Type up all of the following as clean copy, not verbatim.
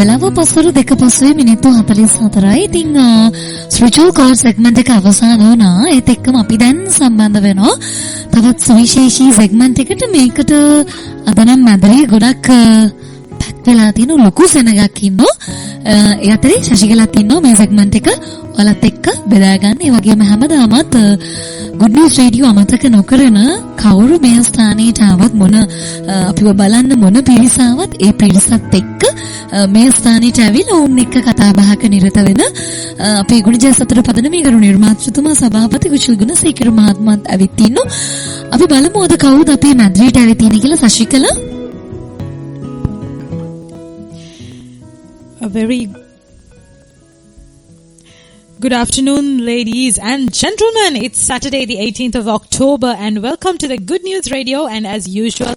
වෙලාව පසුරු 2:44. ඉතින් spiritual core segment එක අවසන් වුණා. ඒත් එක්කම අපි දැන් සම්බන්ධ වෙනවා තවත් සුවිශේෂී සෙග්මන්ට් එකකට. මේකට අද නම් මැදලේ ගොඩක් පැක් වෙලා තියෙන ලොකු සෙනගක් ඉන්නවා. ඒ අතරේ ශශිකලත් ඉන්නවා මේ සෙග්මන්ට් එක ඔයාලත් එක්ක බෙදා ගන්න. ඒ වගේම හැමදාමත් Good News Radio අමතක නොකරන කවුරු මේ ස්ථානයට ආවත් මොන අපිව බලන්න මොන පිරිසාවත් ඒ පිරිසත් එක්ක මේ ස්ථානයට ඇවිල්ලා ඔවුන් එක්ක කතා බහක නිරත වෙන අපේ ගුණජයසතර පදනමේ කරු නිර්මාතෘතුමා සභාපති කුෂල් ගුණසේකර මහත්මයාත් ඇවිත් ඉන්නවා. අපි බලමු අද කවුද අපේ මැද්‍රීට ඇවිත් ඉන්නේ කියලා. ශශිකලා, a very good afternoon, ladies and gentlemen. It's Saturday, the 18th of October, and welcome to the Good News Radio. And as usual,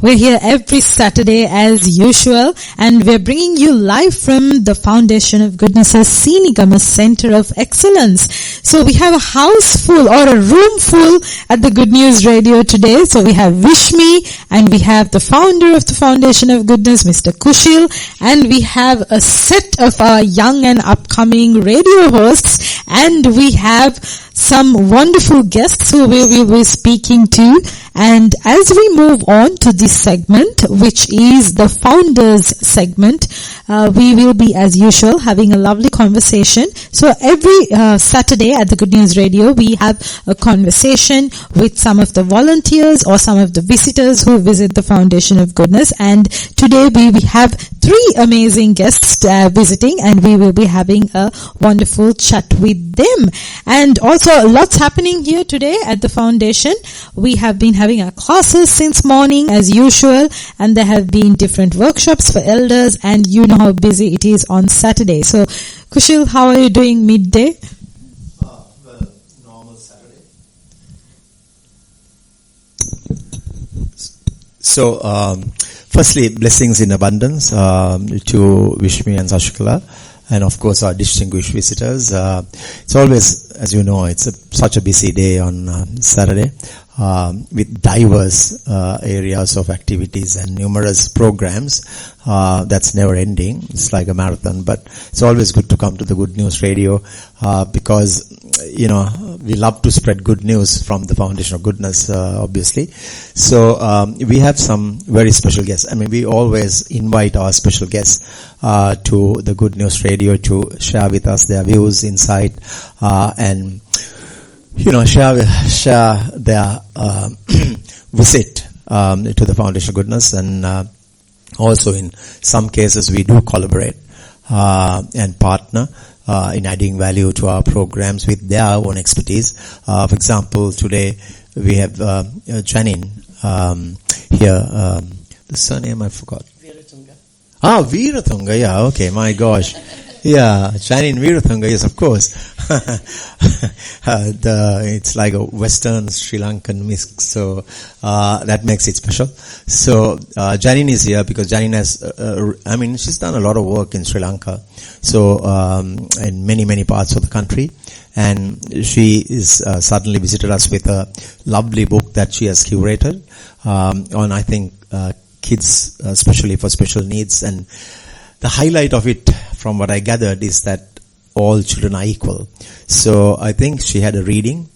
we're here every Saturday as usual, and we're bringing you live from the Foundation of Goodness's Sinigama Center of Excellence. So we have a house full, or a room full, at the Good News Radio today. So we have Vishmi, and we have the founder of the Foundation of Goodness, Mr. Kushil, and we have a set of our young and upcoming radio hosts, and we have some wonderful guests who we will be speaking to. And as we move on to this segment, which is the founders segment, we will be as usual having a lovely conversation. So every Saturday at the Good News Radio, we have a conversation with some of the volunteers or some of the visitors who visit the Foundation of Goodness. And today we have 3 amazing guests visiting, and we will be having a wonderful chat with them. And also lots happening here today at the Foundation. We have been having our classes since morning as usual, and there have been different workshops for elders, and you know how busy it is on Saturday. So Kushil, how are you doing midday? Well, normal Saturday. So, firstly, blessings in abundance to Vishmi and Sashikala, and of course our distinguished visitors. It's always, as you know, it's such a busy day on Saturday, with diverse areas of activities and numerous programs. That's never ending. It's like a marathon, but it's always good to come to the Good News Radio, because, you know, we love to spread good news from the Foundation of Goodness, obviously. So, we have some very special guests. I mean, we always invite our special guests, to the Good News Radio to share with us their views, insight, and, you know, share their, visit, to the Foundation of Goodness. And, also in some cases we do collaborate, and partner, in adding value to our programs with their own expertise. For example, today we have Janine here. The surname I forgot. Veeratunga. Yeah, okay. My gosh. Yeah, Janine Veeratunga. Yes, of course. It's like a Western Sri Lankan mix, so that makes it special. So Janine is here because Janine has, I mean, she's done a lot of work in Sri Lanka, so in many parts of the country, and she is suddenly visited us with a lovely book that she has curated on, I think, kids, especially for special needs. And the highlight of it, from what I gathered, is that all children are equal. So I think she had a reading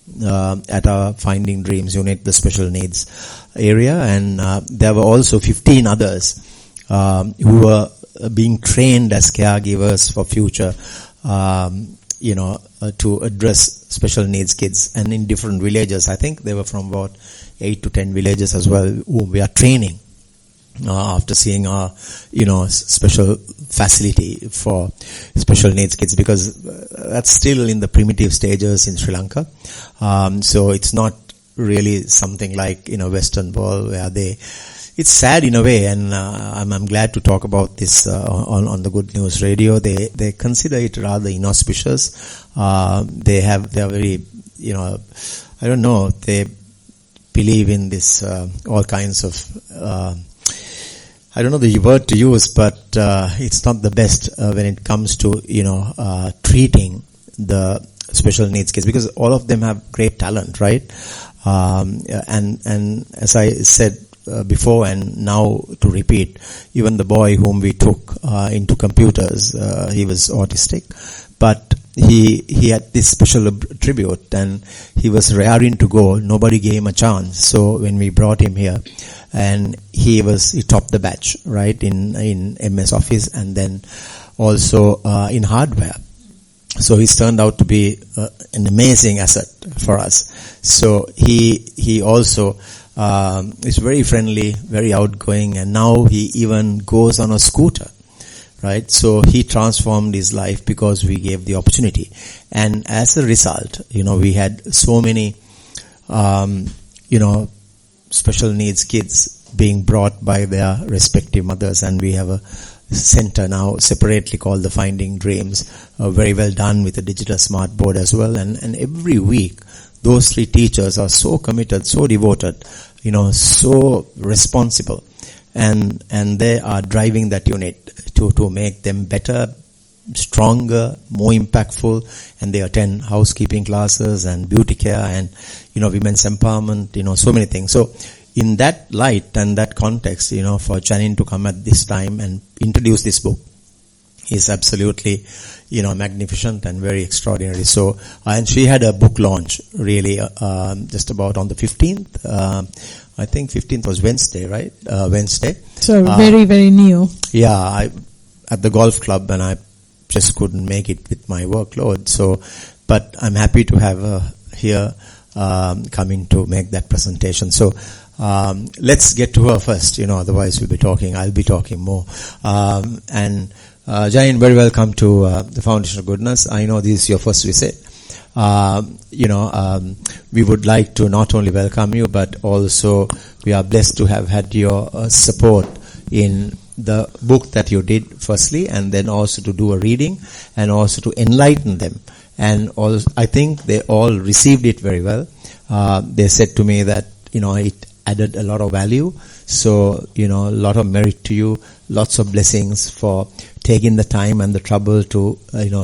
at our Finding Dreams unit, the special needs area, and there were also 15 others who were being trained as caregivers for future, you know, to address special needs kids, and in different villages. I think they were from about 8 to 10 villages as well, who we are training. After seeing our, you know, special facility for special needs kids, because that's still in the primitive stages in Sri Lanka. So it's not really something like in a Western world where it's sad in a way, and I'm glad to talk about this on the Good News Radio. They consider it rather inauspicious. They're very, you know, I don't know, they believe in this all kinds of I don't know the word to use, but it's not the best when it comes to, you know, treating the special needs kids, because all of them have great talent, right? And as I said before and now to repeat. Even the boy whom we took into computers, he was autistic, but he had this special tribute, and he was raring to go. Nobody gave him a chance. So when we brought him here, and he topped the batch, right, in MS Office, and then also in hardware. So he's turned out to be an amazing asset for us. So he also is very friendly, very outgoing, and now he even goes on a scooter, right? So he transformed his life because we gave the opportunity. And as a result, we had so many, special needs kids being brought by their respective mothers, and we have a center now separately called the Finding Dreams, very well done with a digital smart board as well. And every week, those 3 teachers are so committed, so devoted, so responsible, and they are driving that unit to make them better, stronger, more impactful, and they attend housekeeping classes and beauty care and, women's empowerment, so many things. So in that light and that context, for Janine to come at this time and introduce this book is absolutely, magnificent and very extraordinary. So, and she had a book launch really, just about on the 15th. I think 15th was Wednesday, right? Wednesday. So very, very new. Yeah, at the golf club, and I just couldn't make it with my workload. So, but I'm happy to have her here, coming to make that presentation. So, let's get to her first, otherwise I'll be talking more. And Janine, very welcome to the Foundation of Goodness. I know this is your first visit. We would like to not only welcome you, but also we are blessed to have had your support in the book that you did firstly, and then also to do a reading and also to enlighten them. And I think they all received it very well. They said to me that, it added a lot of value. So, a lot of merit to you, lots of blessings for taking the time and the trouble to,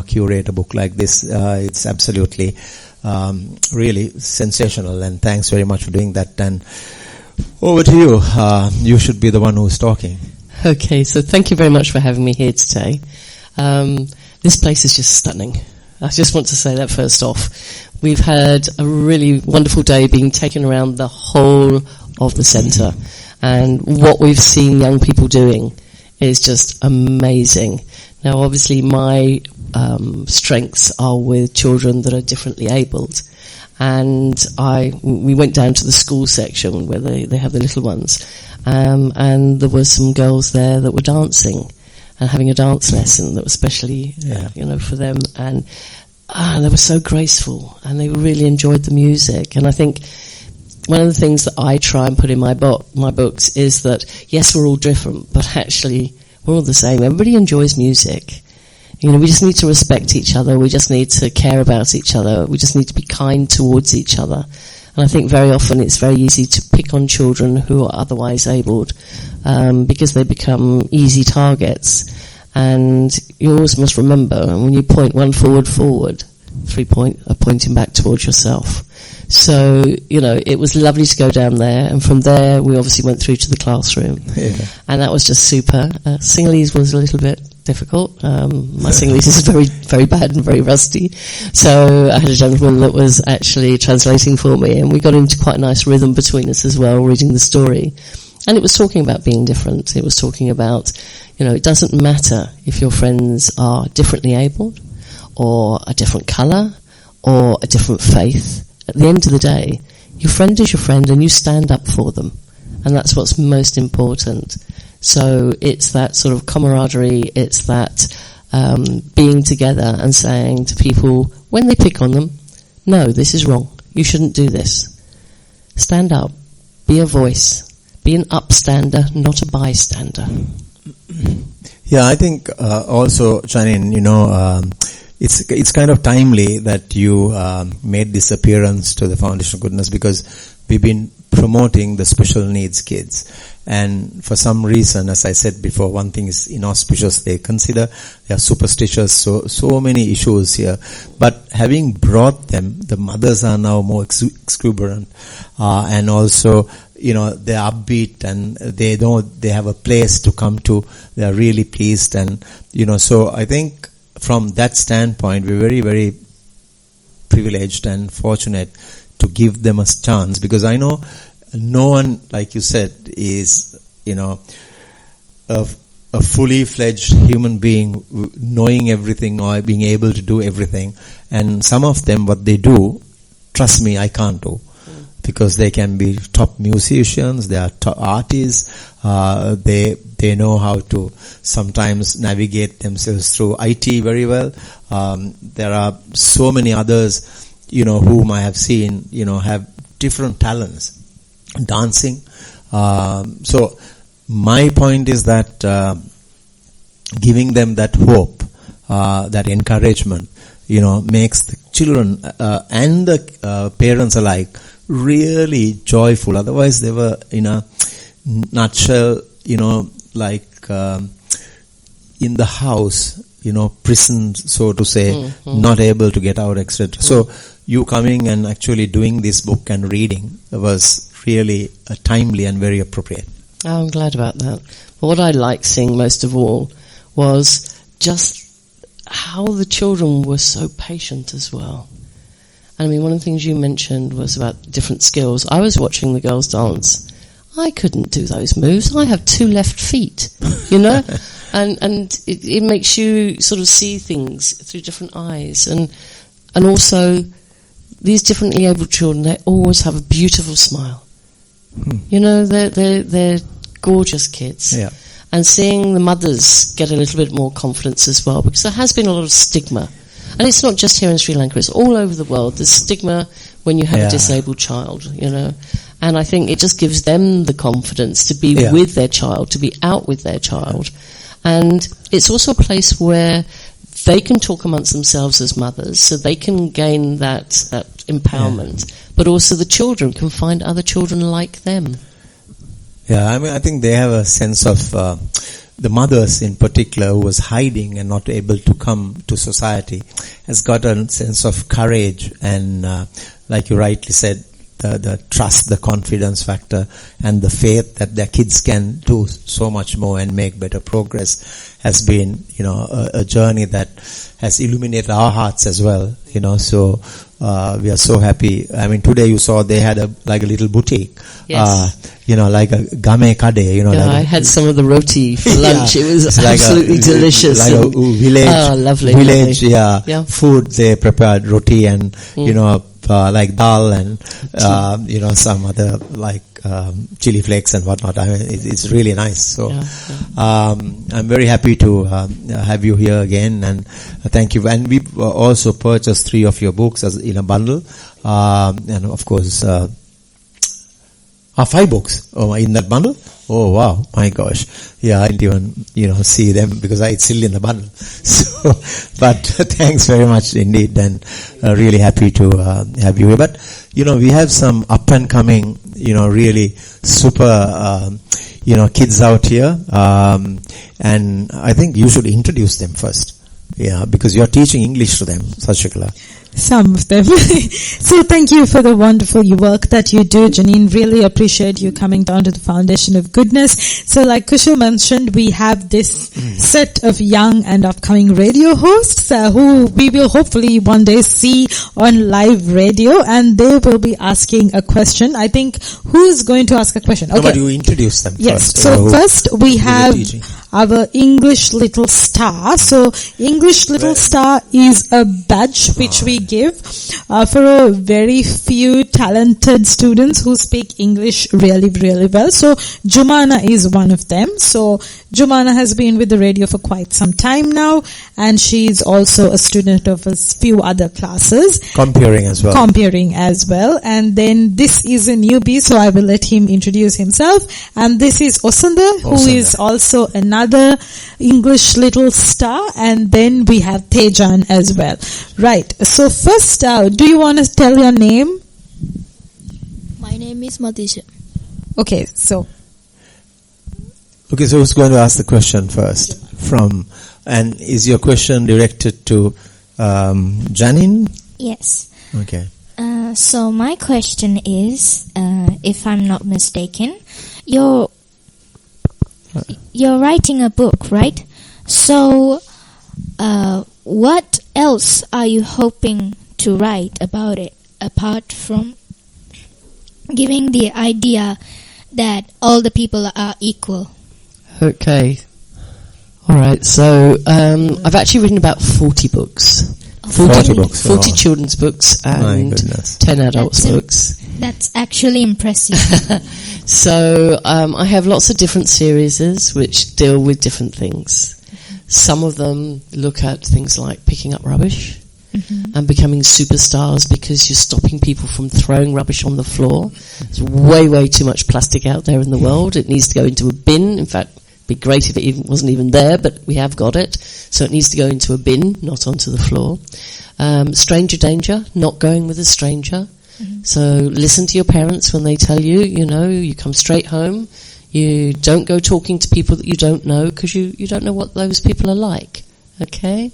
curate a book like this. It's absolutely, really sensational, and thanks very much for doing that. And over to you. You should be the one who's talking. Okay, so thank you very much for having me here today. This place is just stunning. I just want to say that first off. We've had a really wonderful day being taken around the whole of the centre, and what we've seen young people doing is just amazing. Now, obviously, my strengths are with children that are differently abled, and we went down to the school section where they have the little ones, and there were some girls there that were dancing and having a dance lesson that was specially, for them, and they were so graceful, and they really enjoyed the music. And I think one of the things that I try and put in my books is that, yes, we're all different, but actually we're all the same. Everybody enjoys music. We just need to respect each other. We just need to care about each other. We just need to be kind towards each other. And I think very often it's very easy to pick on children who are otherwise abled, because they become easy targets. And you always must remember, when you point one forward, 3 are pointing back towards yourself. So, it was lovely to go down there, and from there we obviously went through to the classroom. Yeah. And that was just super. Sinhalese was a little bit difficult. My Sinhalese is very, very bad and very rusty. So I had a gentleman that was actually translating for me, and we got into quite a nice rhythm between us as well, reading the story. And it was talking about being different. It was talking about, it doesn't matter if your friends are differently abled, or a different colour, or a different faith. At the end of the day, your friend is your friend, and you stand up for them. And that's what's most important. So it's that sort of camaraderie, it's that being together and saying to people, when they pick on them, no, this is wrong. You shouldn't do this. Stand up. Be a voice. Be an upstander, not a bystander. Yeah, I think also, Janine, it's kind of timely that you made this appearance to the Foundation of Goodness, because we've been promoting the special needs kids. And for some reason, as I said before, one thing is inauspicious. They consider they are superstitious, so many issues here. But having brought them, the mothers are now more exuberant, and also they're upbeat and they know they have a place to come to. They're really pleased, and so I think from that standpoint, we're very, very privileged and fortunate to give them a chance, because I know no one, like you said, is a fully fledged human being knowing everything or being able to do everything. And some of them, what they do, trust me, I can't do, because they can be top musicians, they are top artists, they know how to sometimes navigate themselves through IT very well. There are so many others, whom I have seen, have different talents, dancing. So my point is that giving them that hope, that encouragement, makes the children and the parents alike really joyful. Otherwise, they were in a nutshell, like in the house, prison, so to say, not able to get out, etc. So you coming and actually doing this book and reading was really timely and very appropriate. Oh, I'm glad about that. But what I liked seeing most of all was just how the children were so patient as well. I mean, one of the things you mentioned was about different skills. I was watching the girls dance. I couldn't do those moves. I have 2 left feet, and it makes you sort of see things through different eyes. And also, these differently abled children, they always have a beautiful smile. They're gorgeous kids. Yeah. And seeing the mothers get a little bit more confidence as well, because there has been a lot of stigma. And it's not just here in Sri Lanka, it's all over the world. There's stigma when you have a disabled child, And I think it just gives them the confidence to be with their child, to be out with their child. And it's also a place where they can talk amongst themselves as mothers, so they can gain that empowerment. But also the children can find other children like them. Yeah, I mean, I think they have a sense of, the mothers in particular who was hiding and not able to come to society has got a sense of courage and, like you rightly said, the trust, the confidence factor, and the faith that their kids can do so much more and make better progress has been, a journey that has illuminated our hearts as well, so we are so happy. I mean, today you saw they had a little boutique. Yes. Like a game kade, I had some of the roti for lunch. It was absolutely delicious. Like a village, lovely. Food they prepared, roti and, like dal and, some other chili flakes and whatnot. I mean, it's really nice. So, I'm very happy to have you here again, and thank you. And we also purchased 3 of your books in a bundle, and of course, 5 books in that bundle. Oh wow, my gosh. Yeah, I didn't even, see them because it's still in the bundle. So, but thanks very much indeed, and really happy to have you here. But, we have some up and coming, really super, kids out here. And I think you should introduce them first. Yeah, because you're teaching English to them, Sachikala. Some of them. So thank you for the wonderful work that you do, Janine. Really appreciate you coming down to the Foundation of Goodness. So like Kushal mentioned, we have this set of young and upcoming radio hosts who we will hopefully one day see on live radio, and they will be asking a question. I think who's going to ask a question? Okay. No, but you introduce them yes. first. So first we have our English Little Star. So English Little Star is a badge which we give for a very few talented students who speak English really, really well. So Jumana is one of them. So Jumana has been with the radio for quite some time now, and she's also a student of a few other classes. Comparing as well. And then this is a newbie, so I will let him introduce himself. And this is Osunda, who is also another English Little Star. And then we have Tejan as well. Right. So first, do you want to tell your name? My name is Matisha. Okay, so who's going to ask the question first? And is your question directed to Janine? Yes. Okay. So my question is, if I'm not mistaken, you're writing a book, right? So, what else are you hoping to write about it, apart from giving the idea that all the people are equal? Okay. All right. So I've actually written about 40 books. 40 books. 40 children's books and 10 adults books. That's actually impressive. So I have lots of different series which deal with different things. Some of them look at things like picking up rubbish and becoming superstars because you're stopping people from throwing rubbish on the floor. There's way, way too much plastic out there in the world. It needs to go into a bin. In fact, it'd be great if it wasn't even there, but we have got it. So it needs to go into a bin, not onto the floor. Stranger danger, not going with a stranger. So listen to your parents when they tell you, you come straight home. You don't go talking to people that you don't know because you don't know what those people are like. Okay?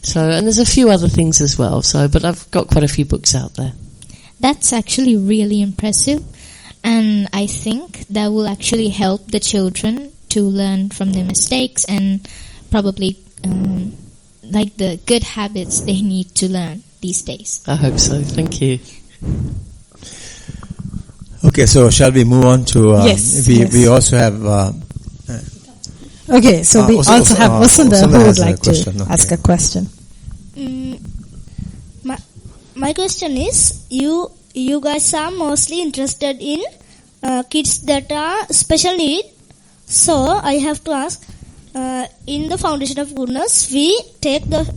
So, and there's a few other things as well. So, but I've got quite a few books out there. That's actually really impressive. And I think that will actually help the children to learn from their mistakes and probably like the good habits they need to learn these days. I hope so. Thank you. Okay, so shall we move on to... Yes. We also have... Okay, so we also have Vasunda who would like to ask a question. My question is, you guys are mostly interested in kids that are special need. So I have to ask, in the Foundation of Goodness, we take those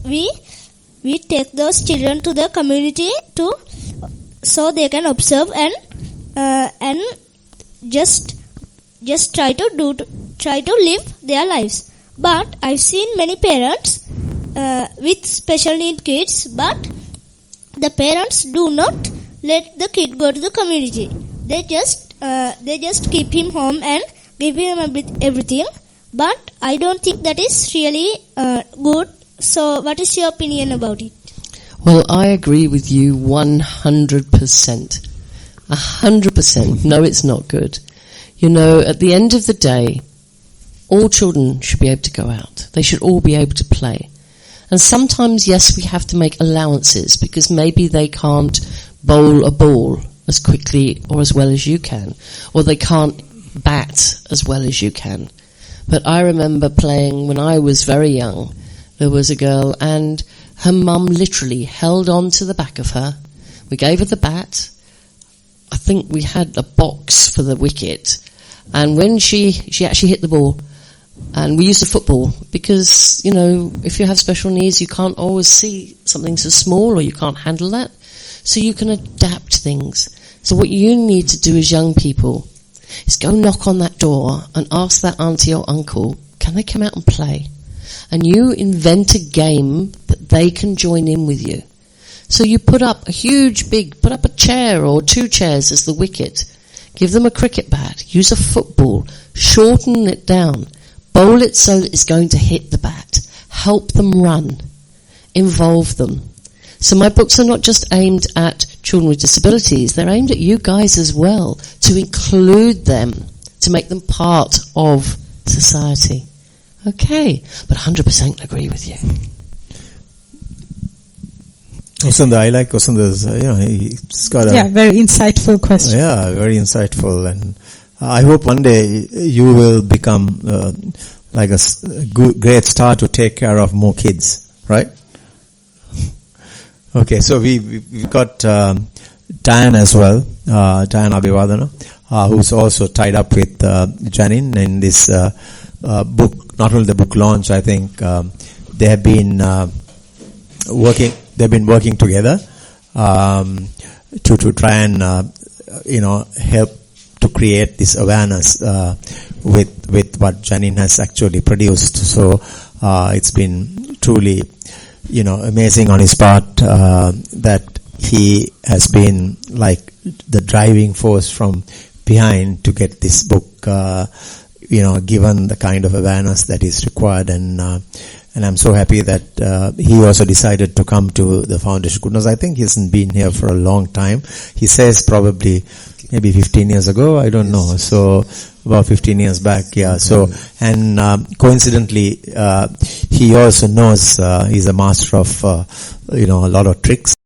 children to the community so they can observe and just try to live their lives. But I've seen many parents with special need kids, but the parents do not let the kid go to the community. They just keep him home and give him everything. But I don't think that is really good. So what is your opinion about it? Well, I agree with you 100%. 100%. No, it's not good. At the end of the day, all children should be able to go out. They should all be able to play. And sometimes, yes, we have to make allowances because maybe they can't bowl a ball as quickly or as well as you can, or they can't bat as well as you can. But I remember playing when I was very young. There was a girl and her mum literally held on to the back of her. We gave her the bat. I think we had a box for the wicket. And when she actually hit the ball, and we used a football because, if you have special needs, you can't always see something so small or you can't handle that. So you can adapt things. So what you need to do as young people is go knock on that door and ask that auntie or uncle, can they come out and play? And you invent a game that they can join in with you. So you put up a chair or 2 chairs as the wicket. Give them a cricket bat. Use a football. Shorten it down. Bowl it so that it's going to hit the bat. Help them run. Involve them. So my books are not just aimed at children with disabilities. They're aimed at you guys as well, to include them, to make them part of society. Okay, but 100% agree with you. Vasunda, I like Vasunda's, he's got a... very insightful question. Yeah, very insightful. And I hope one day you will become like a great star to take care of more kids, right? Okay, so we've got Diane as well, Diane Abhivadana, who's also tied up with Janine in this book, not only the book launch, I think they have been working together to try and help to create this awareness with what Janine has actually produced. So it's been truly amazing on his part that he has been like the driving force from behind to get this book given the kind of awareness that is required, and and I'm so happy that he also decided to come to the Foundation Goodness. I think he hasn't been here for a long time. He says probably maybe 15 years ago, I don't know. So about 15 years back, yeah. So, and coincidentally, he also knows he's a master of a lot of tricks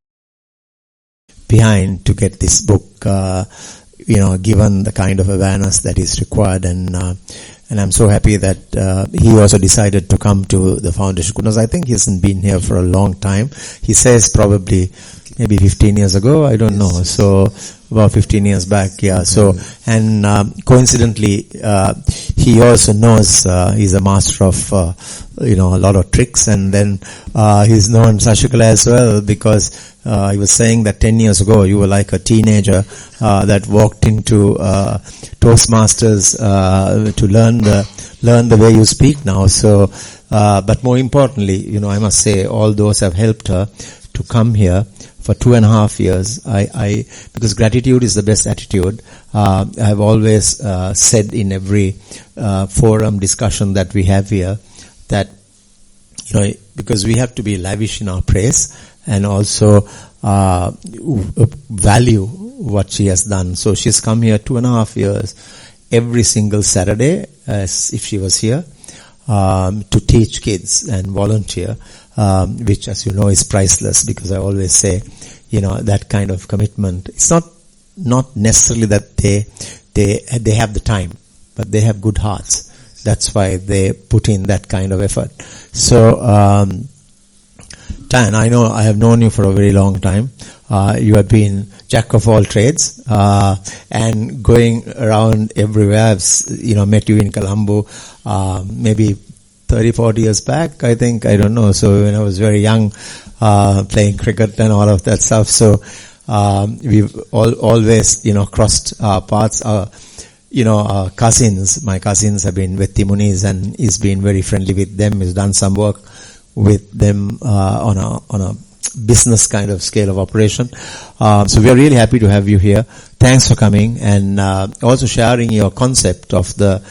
behind to get this book given the kind of awareness that is required, and I'm so happy that he also decided to come to the Foundation Goodness. I think he hasn't been here for a long time. He says probably maybe 15 years ago, I don't know. So about 15 years back, yeah. So, and coincidentally, he also knows he's a master of a lot of tricks, and then he's known Sashikala as well, because he was saying that 10 years ago you were like a teenager that walked into Toastmasters to learn the way you speak now. So, but more importantly, I must say all those have helped her to come here for 2.5 years. Because gratitude is the best attitude. I have always said in every forum discussion that we have here that because we have to be lavish in our praise and also value what she has done. So she's come here 2.5 years every single Saturday, as if she was here, to teach kids and volunteer, which, as you know, is priceless, because I always say, that kind of commitment. It's not necessarily that they have the time, but they have good hearts. That's why they put in that kind of effort. So, Tan, I know I have known you for a very long time. You have been jack of all trades, and going around everywhere. I've, met you in Colombo, maybe 30, 40 years back, I think. I don't know. So when I was very young, playing cricket and all of that stuff. So, we've always, crossed our paths. Our cousins, my cousins have been with Timunis, and he's been very friendly with them. He's done some work with them on a business kind of scale of operation. So we are really happy to have you here. Thanks for coming, and also sharing your concept of the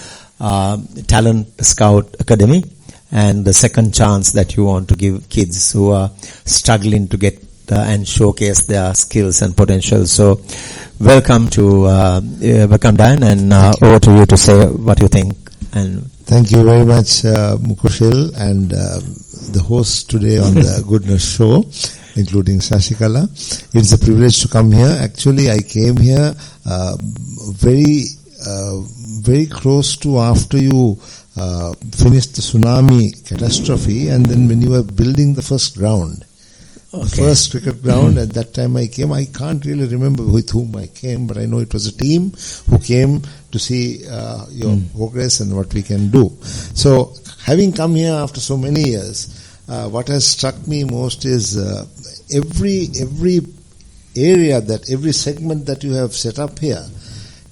Talent Scout Academy and the second chance that you want to give kids who are struggling to get and showcase their skills and potential. So welcome Dan, and over to you to say what you think. And thank you very much, Mukushil, and the host today on the Goodness Show, including Shashikala. It's a privilege to come here. Actually, I came here very close to after you finished the tsunami catastrophe, and then when you were building the first ground. Okay. The first cricket ground, at that time I came. I can't really remember with whom I came, but I know it was a team who came to see your progress and what we can do. So, having come here after so many years, what has struck me most is every area, every segment that you have set up here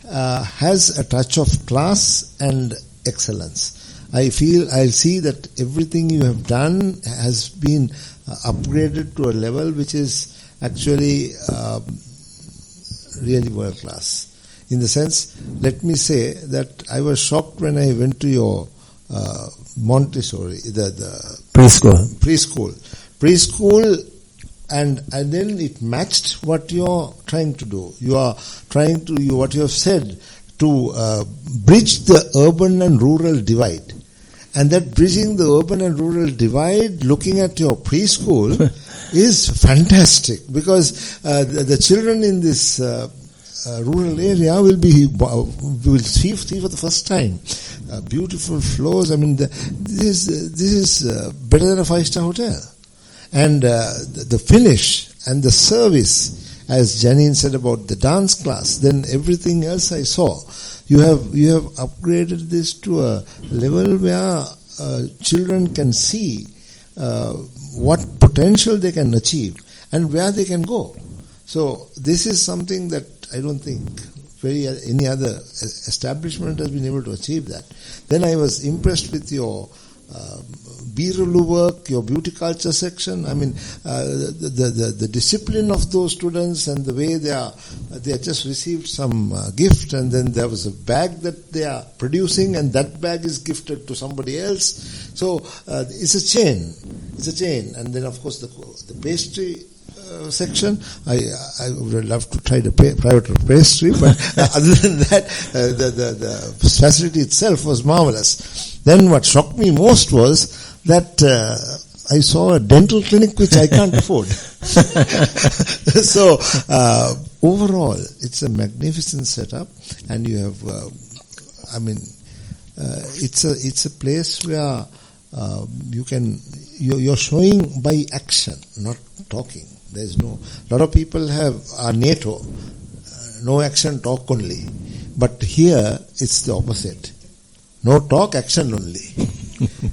has a touch of class and excellence. I see that everything you have done has been upgraded to a level which is actually really world class. In the sense, let me say that I was shocked when I went to your Montessori, the preschool, and then it matched what you're trying to do. You are trying to what you have said to bridge the urban and rural divide. And that bridging the urban and rural divide, looking at your preschool, is fantastic, because the children in this rural area will see for the first time beautiful floors. I mean, this is better than a 5-star hotel, and the finish and the service, as Janine said about the dance class, then everything else I saw. You have upgraded this to a level where children can see what potential they can achieve and where they can go. So this is something that I don't think any other establishment has been able to achieve that. Then I was impressed with your Birulu work, your beauty culture section. I mean, the discipline of those students and the way they just received some gift, and then there was a bag that they are producing, and that bag is gifted to somebody else. So it's a chain. It's a chain, and then of course the pastry section. I would love to try the private pastry, but other than that, the facility itself was marvelous. Then what shocked me most was that I saw a dental clinic which I can't afford. So overall, it's a magnificent setup, and you have, it's a place where you're showing by action, not talking. There's a lot of people are NATO, no action, talk only. But here, it's the opposite. No talk, action only.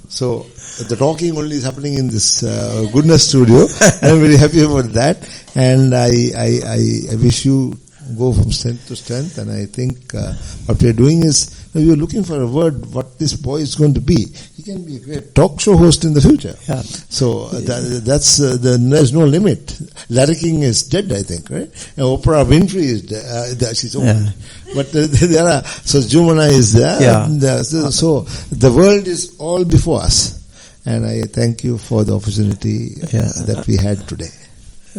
So, the talking only is happening in this goodness studio. I'm very happy about that. And I wish you go from strength to strength. And I think what we're doing is, you're looking for a word, what this boy is going to be. He can be a great talk show host in the future. Yeah. So there's no limit. Larryking is dead, I think, right? And Oprah Winfrey is dead. She's old. Yeah. But there are, so Jumana is there. Yeah. So the world is all before us. And I thank you for the opportunity that we had today.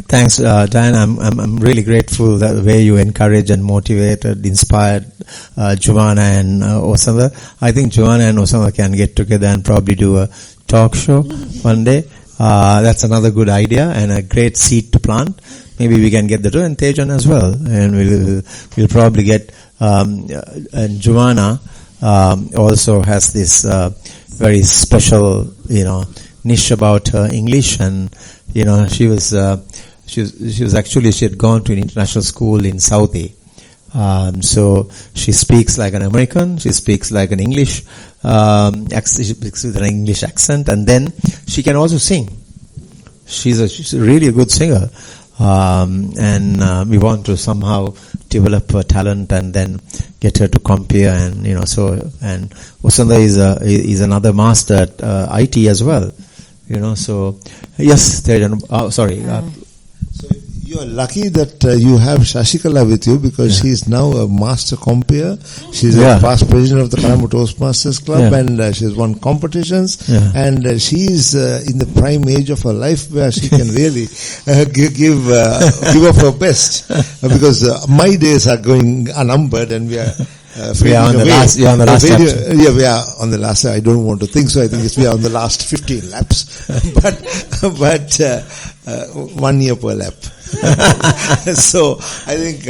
Thanks, Dan. I'm really grateful that the way you encouraged and motivated, inspired Joanna and Osama. I think Joanna and Osama can get together and probably do a talk show one day. That's another good idea and a great seed to plant. Maybe we can get the two, and Tejan as well. And we'll probably get and Joanna also has this very special, niche about her English, and she had gone to an international school in Saudi. So she speaks like an American, she speaks like an English, she speaks with an English accent, and then she can also sing. She's really a good singer. And we want to somehow develop her talent and then get her to compare, and and Vasudha is another master at IT as well. So yes, sorry. So you are lucky that you have Shashikala with you, because she is now a master compeer. She's a past president of the Colombo Toastmasters Club, and she has won competitions, and she is in the prime age of her life where she can really give up her best, because my days are going unnumbered, and we are we are on the last. You're on the last. We are on the last. I don't want to think so. I think we are on the last 15 laps, but 1 year per lap. So I think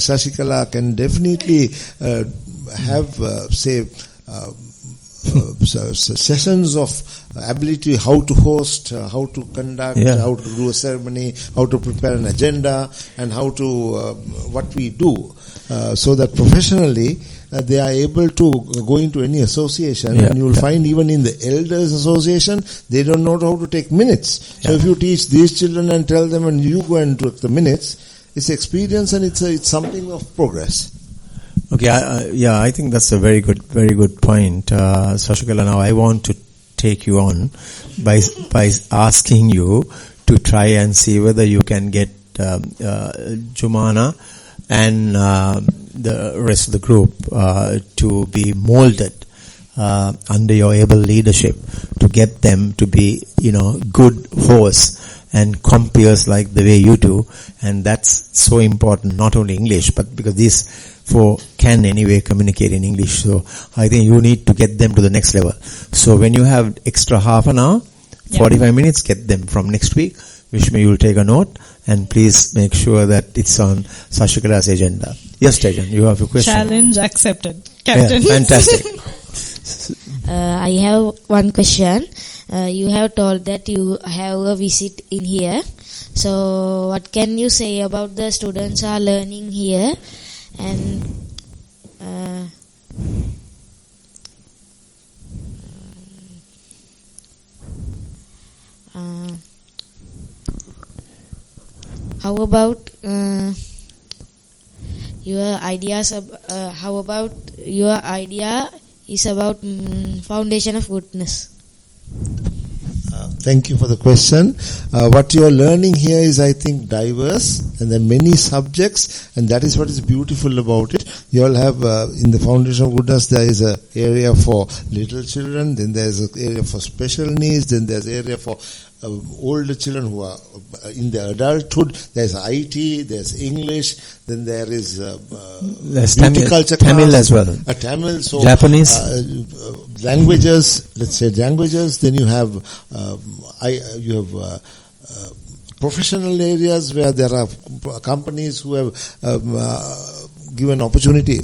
Shashikala can definitely have sessions of ability, how to host, how to conduct, how to do a ceremony, how to prepare an agenda, and how to what we do, so that professionally they are able to go into any association, and you will find even in the elders association, they don't know how to take minutes. So if you teach these children and tell them, and you go and take the minutes, it's experience, and it's something of progress. Okay, I think that's a very good point, Shashikala. Now I want to take you on by asking you to try and see whether you can get Jumana and the rest of the group to be molded under your able leadership, to get them to be good hosts and compeers like the way you do. And that's so important, not only English, but because these four can anyway communicate in English. So I think you need to get them to the next level. So when you have extra half an hour, 45 minutes, get them from next week. Wish me you'll take a note, and please make sure that it's on Shashikala's agenda. Yes, Tejan, you have a question. Challenge accepted, Captain. Yeah, fantastic. I have one question. You have told that you have a visit in here. So what can you say about the students are learning here? And how about your ideas? How about your idea is about foundation of goodness? Thank you for the question. What you are learning here is, I think, diverse, and there are many subjects, and that is what is beautiful about it. You all have, in the Foundation of Goodness, there is an area for little children, then there is an area for special needs, then there is an area for older children who are in their adulthood. There's IT, there's English, then there is There's beauty culture Tamil class, as well. Tamil, so Japanese. Languages, let's say languages. Then you have professional areas where there are companies who have given opportunity.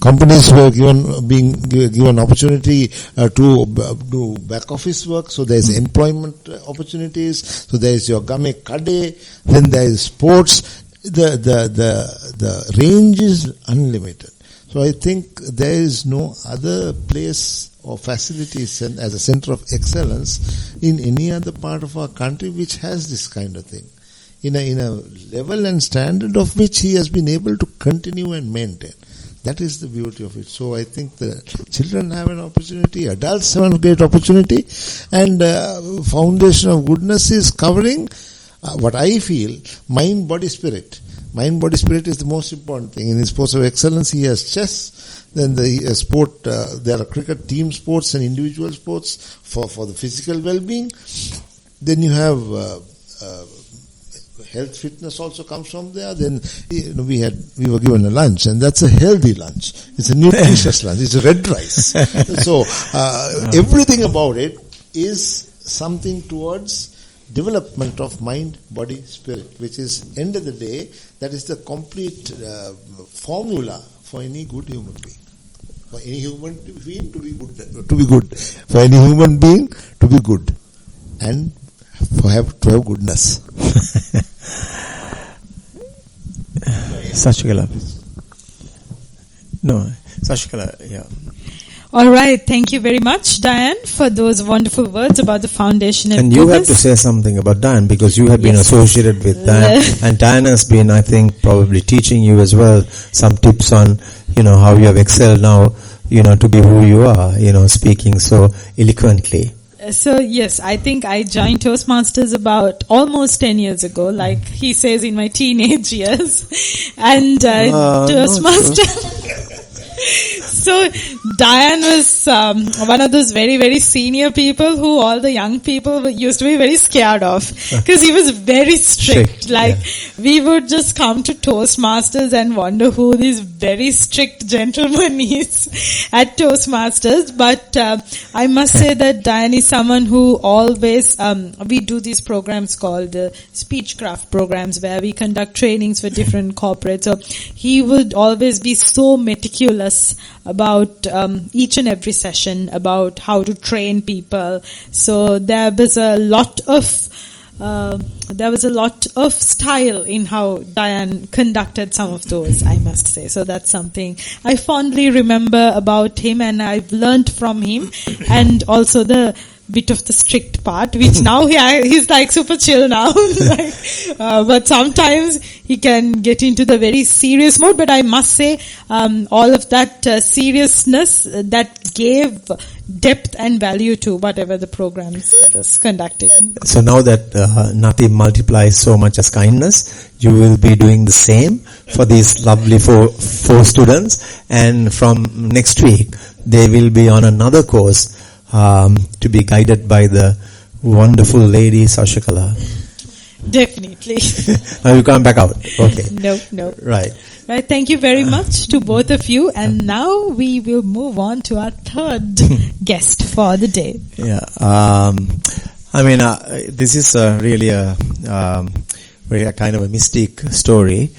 Companies who are given opportunity to do back office work. So there is employment opportunities. So there is your game kade. Then there is sports. The range is unlimited. So I think there is no other place or facilities as a center of excellence in any other part of our country which has this kind of thing, in a level and standard of which he has been able to continue and maintain. That is the beauty of it. So I think the children have an opportunity, adults have a great opportunity, and Foundation of Goodness is covering what I feel, mind, body, spirit. Mind, body, spirit is the most important thing. In his sports of excellence, he has chess. Then the sport, there are cricket, team sports and individual sports for the physical well-being. Then you have health, fitness also comes from there. Then we were given a lunch, and that's a healthy lunch. It's a nutritious lunch. It's a red rice. So everything about it is something towards development of mind, body, spirit, which is, end of the day, that is the complete formula for any good human being. For any human being to be good. For any human being to be good. And to have goodness. Sashikala. No, Sashikala, yeah. All right. Thank you very much, Diane, for those wonderful words about the Foundation of And you have to say something about Diane, because you have been associated with Diane. And Diane has been, I think, probably teaching you as well some tips on, how you have excelled now, to be who you are, speaking so eloquently. So yes, I think I joined Toastmasters about almost 10 years ago, like he says, in my teenage years. And Toastmasters... So Diane was one of those very, very senior people who all the young people used to be very scared of, because he was very strict. We would just come to Toastmasters and wonder who this very strict gentleman is at Toastmasters. But I must say that Diane is someone who always, we do these programs called Speechcraft programs, where we conduct trainings for different corporates. So he would always be so meticulous about each and every session, about how to train people. So there was a lot of style in how Diane conducted some of those, I must say. So that's something I fondly remember about him, and I've learned from him, and also the bit of the strict part, which now he's like super chill now. But sometimes he can get into the very serious mode. But I must say, all of that seriousness that gave depth and value to whatever the programs was conducting. So now that nothing multiplies so much as kindness, you will be doing the same for these lovely four students, and from next week they will be on another course to be guided by the wonderful lady Sashikala. Definitely. Now you come back out. Okay. No. Right. Thank you very much to both of you. And now we will move on to our third guest for the day. Yeah. This is really a very kind of a mystic story.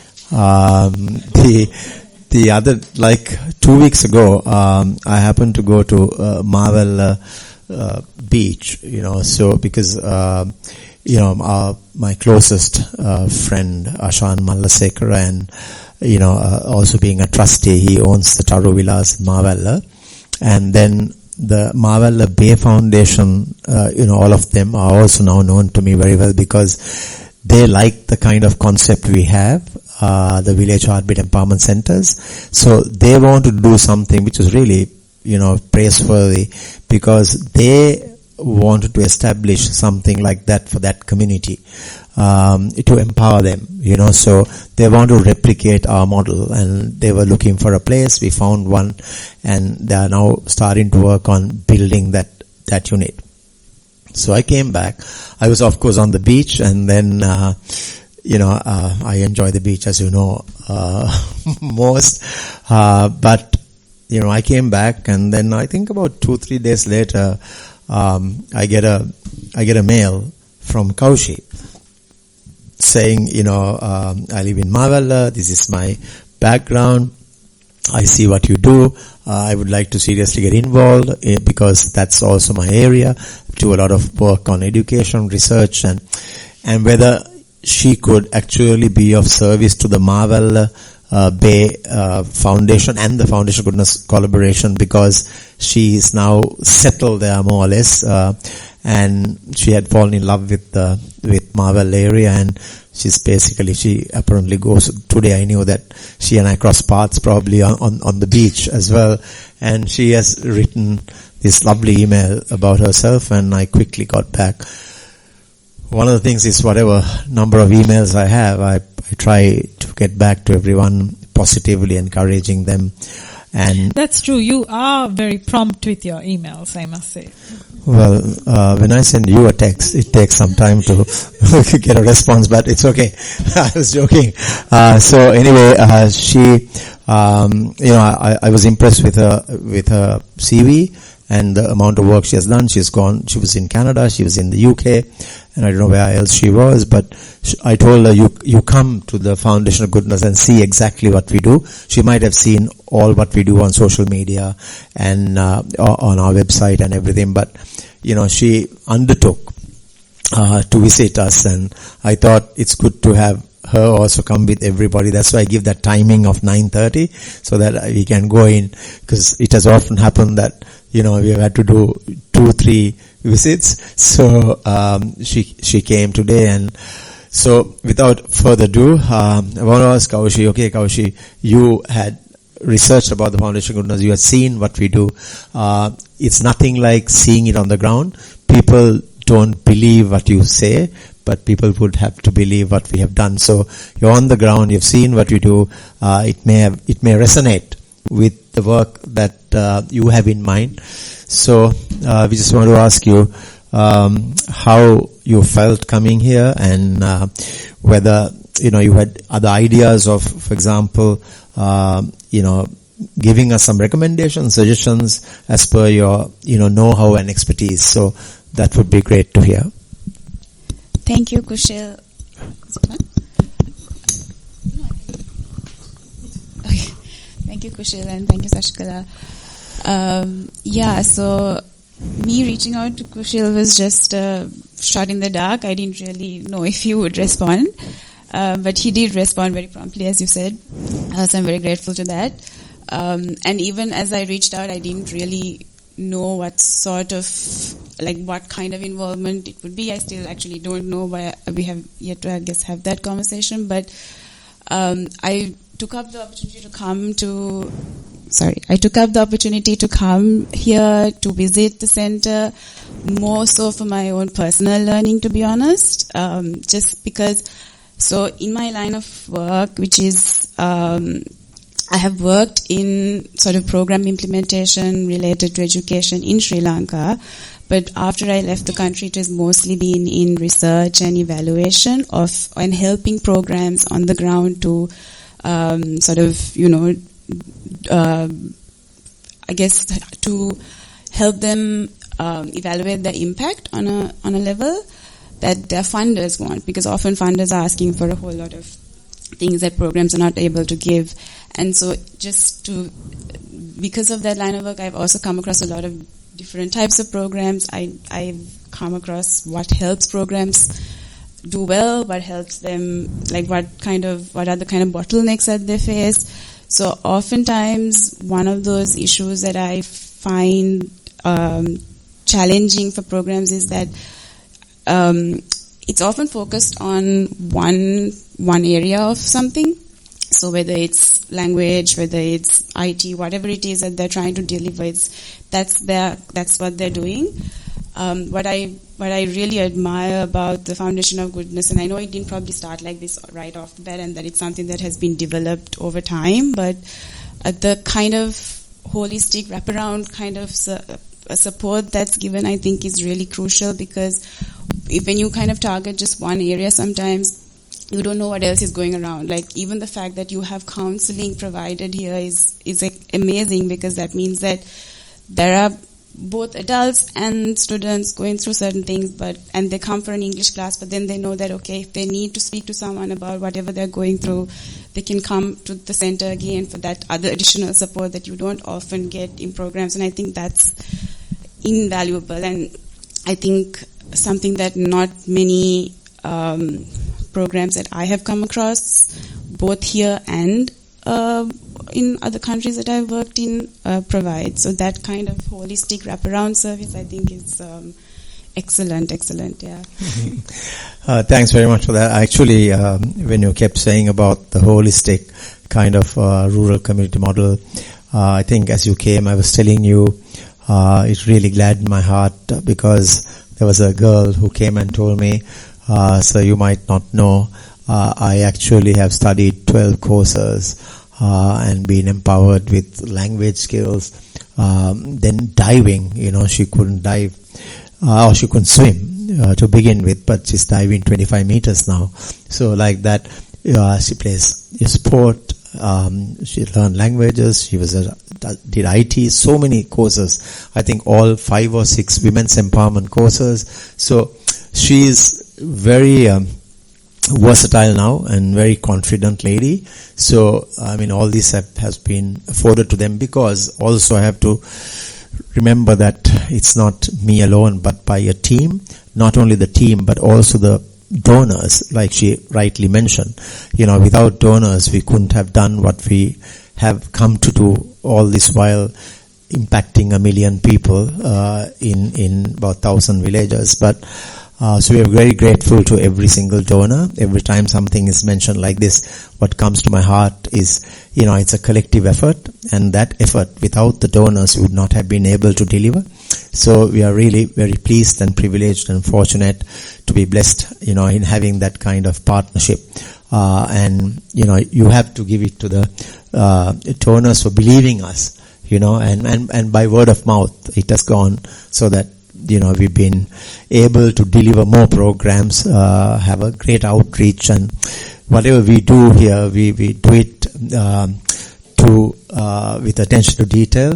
The other, 2 weeks ago, I happened to go to Marvel Beach, so because, my closest friend, Ashan Mallasekara, and, also being a trustee, he owns the Taru Villas in Marvella. And then the Marvella Bay Foundation, all of them are also now known to me very well, because they like the kind of concept we have, the village heartbeat empowerment centers. So they want to do something which is really praiseworthy, because they wanted to establish something like that for that community, to empower them, so they want to replicate our model, and they were looking for a place. We found one, and they are now starting to work on building that unit. So I came back. I was, of course, on the beach, and then, I enjoy the beach, as you know, most, but, I came back, and then I think about 2-3 days later, I get a mail from Kaushi saying, I live in Mavalla, this is my background, I see what you do, I would like to seriously get involved, because that's also my area, do a lot of work on education, research, and whether she could actually be of service to the Mavalla Bay Foundation and the Foundation Goodness collaboration, because she is now settled there more or less, and she had fallen in love with Marvel area, and she apparently goes, today I knew that she and I crossed paths probably on the beach as well, and she has written this lovely email about herself, and I quickly got back. One of the things is, whatever number of emails I have, I try to get back to everyone positively, encouraging them. And that's true. You are very prompt with your emails, I must say. Well, when I send you a text, it takes some time to get a response, but it's okay. I was joking. So anyway, I was impressed with her CV and the amount of work she has done. She was in Canada, she was in the UK, and I don't know where else she was, but I told her, you come to the Foundation of Goodness and see exactly what we do. She might have seen all what we do on social media and on our website and everything, but she undertook to visit us, and I thought it's good to have her also come with everybody. That's why I give that timing of 9:30, so that we can go in, because it has often happened that we have had to do 2-3 visits. So she came today, and so without further ado, I want to ask Kaushi. Okay, Kaushi, you had researched about the Foundation of Goodness. You had seen what we do. It's nothing like seeing it on the ground. People don't believe what you say, but people would have to believe what we have done. So you're on the ground, you've seen what we do. It may resonate with the work that you have in mind. So we just want to ask you how you felt coming here, and whether you had other ideas of, for example, giving us some recommendations, suggestions as per your know-how and expertise. So that would be great to hear. Thank you, Kushil. Okay. Thank you, Kushil, and thank you, Sashikala. So me reaching out to Kushil was just a shot in the dark. I didn't really know if he would respond, but he did respond very promptly, as you said. So I'm very grateful to that. And even as I reached out, I didn't really know what kind of involvement it would be. I still actually don't know, why we have yet to, I guess, have that conversation. But I took up the opportunity to come here to visit the center, more so for my own personal learning, to be honest. Just because, so in my line of work, which is, I have worked in sort of program implementation related to education in Sri Lanka, but after I left the country, it has mostly been in research and evaluation and helping programs on the ground to to help them evaluate the impact on a level that their funders want, because often funders are asking for a whole lot of things that programs are not able to give. And so because of that line of work, I've also come across a lot of different types of programs. I've come across what helps programs do well, what helps them, what are the kind of bottlenecks that they face. So oftentimes one of those issues that I find challenging for programs is that it's often focused on one area of something. So whether it's language, whether it's IT, whatever it is that they're trying to deliver, that's what they're doing. What I really admire about the Foundation of Goodness, and I know it didn't probably start like this right off the bat, and that it's something that has been developed over time, but the kind of holistic wraparound kind of support that's given, I think, is really crucial, because when you kind of target just one area, sometimes you don't know what else is going around. Like, even the fact that you have counseling provided here is amazing, because that means that there are both adults and students going through certain things, and they come for an English class, but then they know that, okay, if they need to speak to someone about whatever they're going through, they can come to the center again for that other additional support that you don't often get in programs. And I think that's invaluable, and I think something that not many programs that I have come across, both here and in other countries that I've worked in, provide. So that kind of holistic wraparound service, I think, is excellent, yeah. Thanks very much for that. Actually, when you kept saying about the holistic kind of rural community model, I think as you came, I was telling you, it really gladdened my heart, because there was a girl who came and told me, so you might not know, I actually have studied 12 courses and been empowered with language skills. Then diving, she couldn't dive, or she couldn't swim to begin with, but she's diving 25 meters now. So like that, she plays sport, she learned languages, she did IT, so many courses. I think all 5 or 6 women's empowerment courses. So she is very versatile now and very confident lady. So, all this has been afforded to them, because also I have to remember that it's not me alone, but by a team. Not only the team, but also the donors, like she rightly mentioned. Without donors, we couldn't have done what we have come to do all this while, impacting 1 million people in about 1,000 villages. But so we are very grateful to every single donor. Every time something is mentioned like this, what comes to my heart is, it's a collective effort, and that effort, without the donors, we would not have been able to deliver. So we are really very pleased and privileged and fortunate to be blessed, in having that kind of partnership. And you have to give it to the donors for believing us, and by word of mouth, it has gone, so that we've been able to deliver more programs, have a great outreach, and whatever we do here, we do it with attention to detail,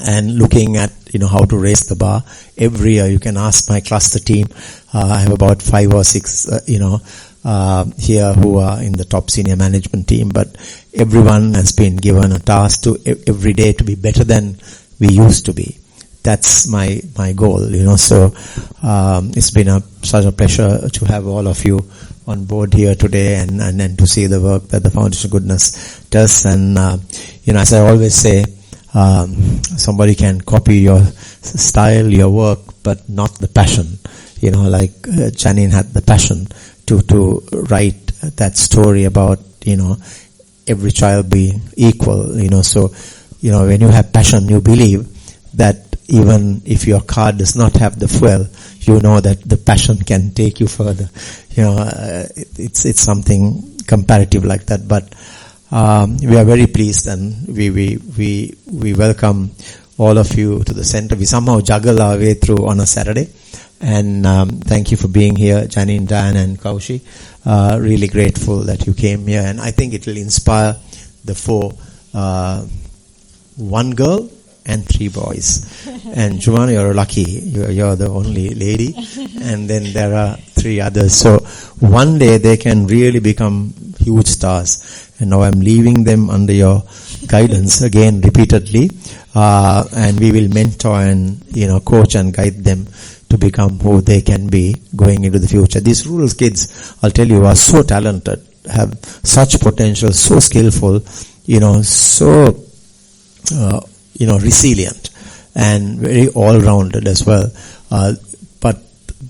and looking at how to raise the bar. Every year, you can ask my cluster team. I have about 5 or 6 here who are in the top senior management team, but everyone has been given a task to every day to be better than we used to be. That's my goal, So it's been such a pleasure to have all of you on board here today, and to see the work that the Foundation of Goodness does. And as I always say, somebody can copy your style, your work, but not the passion. Like Janine had the passion to write that story about every child being equal. So when you have passion, you believe that even if your car does not have the fuel, you know that the passion can take you further. It's something comparative like that. But we are very pleased, and we welcome all of you to the center. We somehow juggle our way through on a Saturday. And thank you for being here, Janine, Dan, and Kaushi. Really grateful that you came here, and I think it will inspire the 4, 1 girl and 3 boys. And Jumana, you're lucky. You're the only lady. And then there are 3 others. So one day they can really become huge stars. And now I'm leaving them under your guidance again repeatedly. And we will mentor and, coach and guide them to become who they can be going into the future. These rural kids, I'll tell you, are so talented, have such potential, so skillful, so resilient and very all-rounded as well. But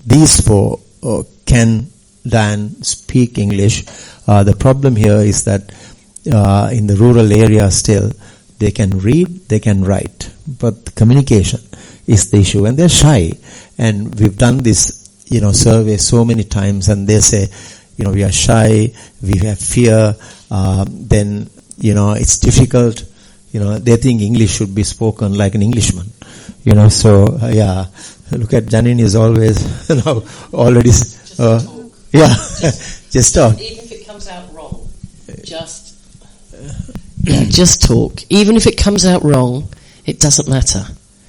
these 4 can speak English. The problem here is that in the rural area still, they can read, they can write, but communication is the issue, and they're shy. And we've done this, survey so many times, and they say, we are shy, we have fear, then, it's difficult. They think English should be spoken like an Englishman. So, look at Janine is always, already, just talk. Even if it comes out wrong, just talk. Even if it comes out wrong, it doesn't matter.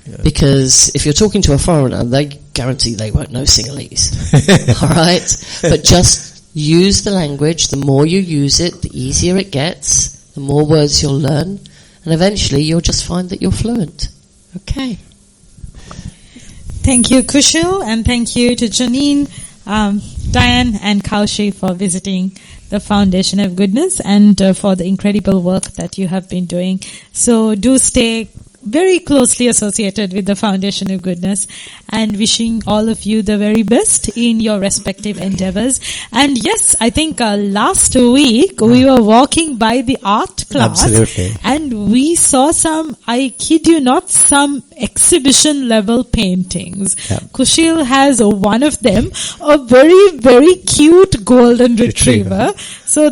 Yeah. Because if you're talking to a foreigner, they guarantee they won't know Sinhalese. Alright? But just use the language. The more you use it, the easier it gets, the more words you'll learn, and eventually you'll just find that you're fluent. Okay. Thank you, Kushal, and thank you to Janine, Diane, and Kaushi for visiting the Foundation of Goodness and for the incredible work that you have been doing. So do stay very closely associated with the Foundation of Goodness, and wishing all of you the very best in your respective endeavors. And yes, I think last week we were walking by the art class. Absolutely. And we saw some, I kid you not, some exhibition level paintings. Yeah. Kushil has one of them, a very, very cute golden retriever. So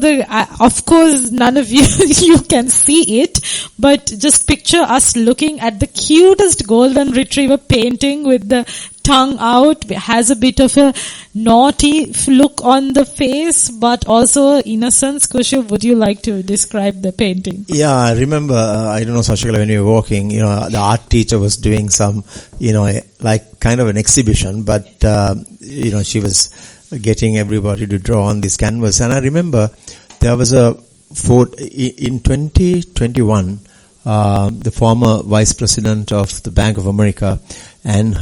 of course none of you, you can see it, but just picture us looking at the cutest golden retriever painting with the tongue out, has a bit of a naughty look on the face, but also innocence. Kushil, would you like to describe the painting? Yeah, I remember, I don't know, Sashikala, when you were walking, the art teacher was doing some, like kind of an exhibition, but, she was getting everybody to draw on this canvas. And I remember there was in 2021, the former vice president of the Bank of America and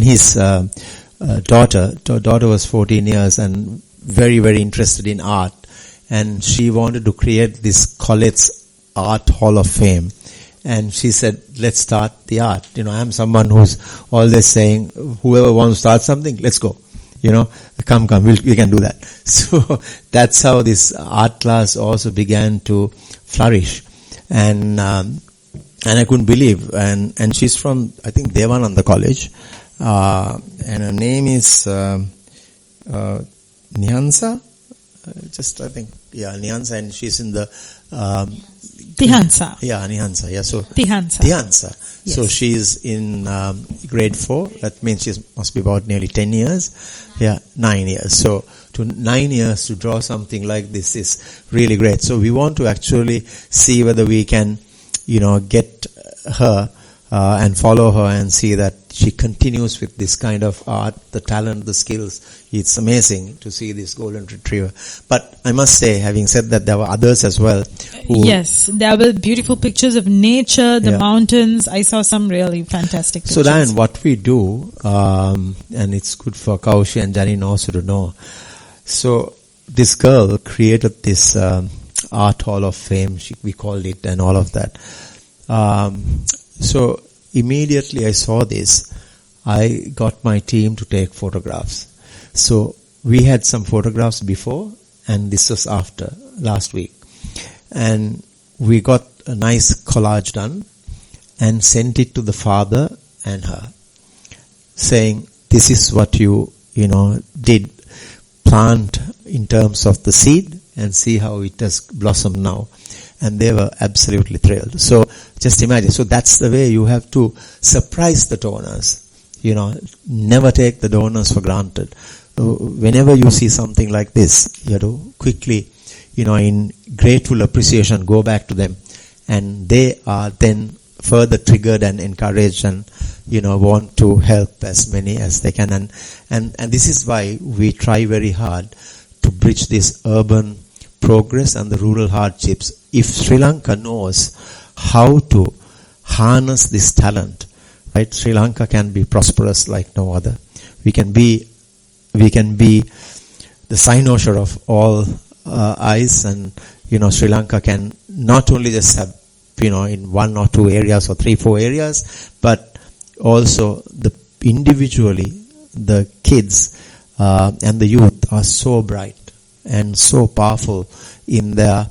his daughter was 14 years and very, very interested in art, and she wanted to create this college art hall of fame. And she said, let's start the art. I'm someone who's always saying, whoever wants to start something, let's go. Come, we can do that. So that's how this art class also began to flourish. And I couldn't believe, and she's from, I think, Devananda College, and her name is Nihansa, Nihansa, and she's in the Tihansa. Nihansa, so Tihansa. Yes. So she's in grade 4. That means she must be about nearly 10 years. 9 years. So 9 years to draw something like this is really great. So we want to actually see whether we can, get her and follow her and see that she continues with this kind of art, the talent, the skills. It's amazing to see this golden retriever. But I must say, having said that, there were others as well. Yes, there were beautiful pictures of nature, the mountains. I saw some really fantastic pictures. So Diane, what we do, and it's good for Kaushi and Janine also to know. So this girl created this art hall of fame, we called it, and all of that. So immediately I saw this, I got my team to take photographs. So we had some photographs before, and this was after, last week. And we got a nice collage done and sent it to the father and her, saying, this is what you did plant in terms of the seed, and see how it has blossomed now. And they were absolutely thrilled. So just imagine. So that's the way you have to surprise the donors. Never take the donors for granted. Whenever you see something like this, you have to quickly, in grateful appreciation, go back to them. And they are then further triggered and encouraged and, want to help as many as they can. And this is why we try very hard to bridge this urban progress and the rural hardships. If Sri Lanka knows how to harness this talent, right, Sri Lanka can be prosperous like no other. We can be the cynosure of all eyes, and Sri Lanka can not only just have in 1 or 2 areas or 3-4 areas, but also individually the kids and the youth are so bright and so powerful in their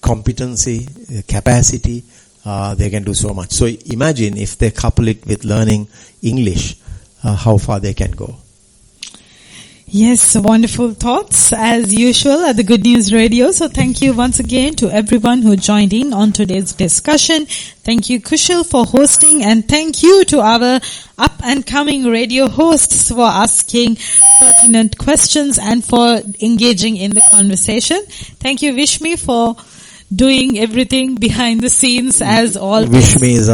competency, capacity, they can do so much. So imagine if they couple it with learning English, how far they can go. Yes, wonderful thoughts as usual at the Good News Radio. So thank you once again to everyone who joined in on today's discussion. Thank you, Kushal, for hosting, and thank you to our up and coming radio hosts for asking pertinent questions and for engaging in the conversation. Thank you, Vishmi, for doing everything behind the scenes as always. Vishmi is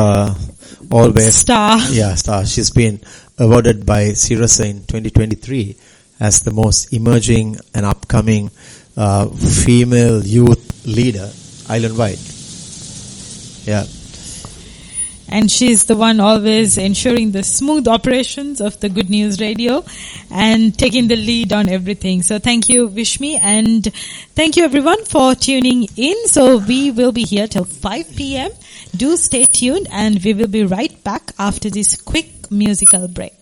always star. Yeah, star. She's been awarded by Sirasa in 2023 as the most emerging and upcoming female youth leader island-wide. Yeah. And she's the one always ensuring the smooth operations of the Good News Radio and taking the lead on everything. So thank you, Vishmi, and thank you everyone for tuning in. So we will be here till 5 p.m. Do stay tuned, and we will be right back after this quick musical break.